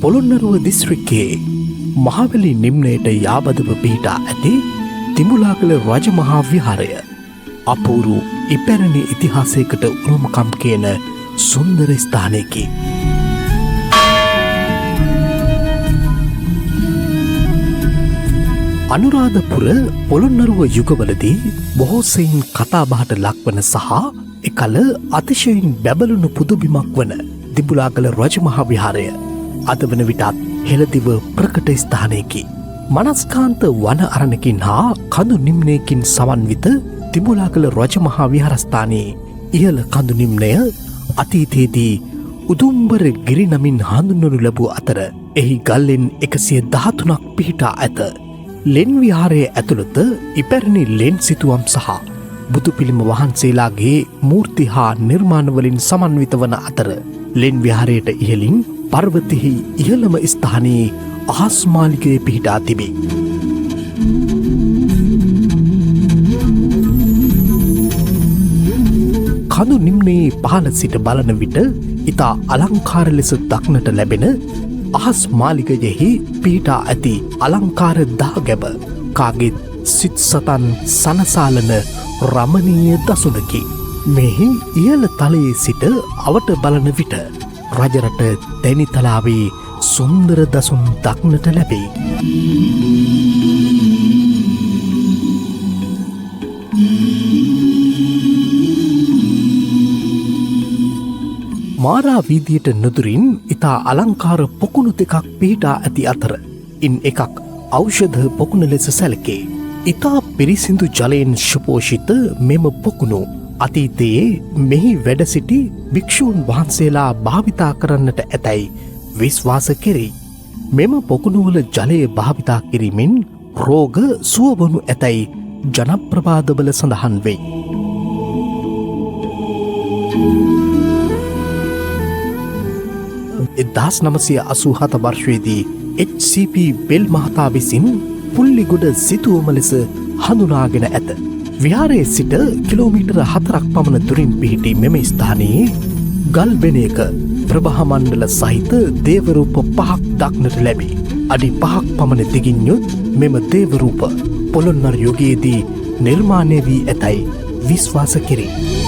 පොළොන්නරුව දිස්ත්‍රික්කයේ මහවැලි නිම්නයට යාබදව පිහිටා ඇති තිඹුලාගල රජමහා විහාරය අපූරු ඉපැරණි ඉතිහාසයකට උරුමකම් කියන සුන්දර ස්ථානයකි. අනුරාධපුර පොළොන්නරුව යුගවලදී බොහෝ සෙයින් කතාබහට ලක්වන සහ එකල අතිශයින් බැබළුණු පුදුබිමක් වන තිඹුලාගල රජමහා විහාරය අද වන විටත් හෙළදිව ප්‍රකට ස්ථානයකි. මනස්කාන්ත වන අරණකින් හා කඳු නිම්නයකින් සමන්විත තිඹුලාගල රජමහා විහාරස්ථානයේ ඉහළ කඳු නිම්නය අතීතයේදී උදුම්බර ගිරි නමින් හඳුන්වනු ලැබූ අතර එහි ගල්ලෙන් 113ක් පිහිටා ඇත. ලෙන් විහාරයේ ඇතුළත ඉපැරණි ලෙන් සිතුවම් සහ බුදු පිළිම වහන්සේලාගේ මූර්ති හා නිර්මාණවලින් සමන්විත වන අතර ලෙන් විහාරයට ඉහළින් පර්වතෙහි ඉහළම ස්ථානයේ අහස් මාලිගයේ පිහිටා තිබේ. කඳු නිම්නයේ පහළ සිට බලන විට ඉතා අලංකාර ලෙස දක්නට ලැබෙන අහස් මාලිගයෙහි පිහිටා ඇති අලංකාර දාගැබ කාගෙත් සිත් සතන් සනසාලන රමණීය දසුනකි. මෙහි ඉහළ තලයේ සිට අවට බලන විට රජරට තැනිතලාවේ සුන්දර දසුන් දක්නට ලැබේ. මාරා වීදියට නුදුරින් ඉතා අලංකාර පොකුණු දෙකක් පිහිටා ඇති අතර ඉන් එකක් ඖෂධ පොකුණ ලෙස සැලකේ. ඉතා පිරිසිදු ජලයෙන් ශුපෝෂිත මෙම පොකුණු අතීතයේ මෙහි වැඩ සිටි භික්ෂූන් වහන්සේලා භාවිතා කරන්නට ඇතැයි විශ්වාස කෙරෙයි. මෙම පොකුණුවල ජලය භාවිතා කිරීමෙන් රෝග සුවවනු ඇතැයි ජනප්‍රවාදවල සඳහන් වෙයි. එදස් 987 වර්ෂයේදී HCP බෙල් මහතා විසින් පුල්ලිගොඩ සිතුවම ලෙස හඳුනාගෙන ඇත. විහාරයේ සිට කිලෝමීටර 4ක් පමණ දුරින් පිහිටි මෙම ස්ථානයේ ගල්බෙනයක ප්‍රභාමණ්ඩල සහිත දේවරූප 5ක් දක්නට ලැබේ. අඩි 5ක් පමණ දිගින් යුත් මෙම දේවරූප පොළොන්නරු යුගයේදී නිර්මාණය වී ඇතැයි විශ්වාස කෙරේ.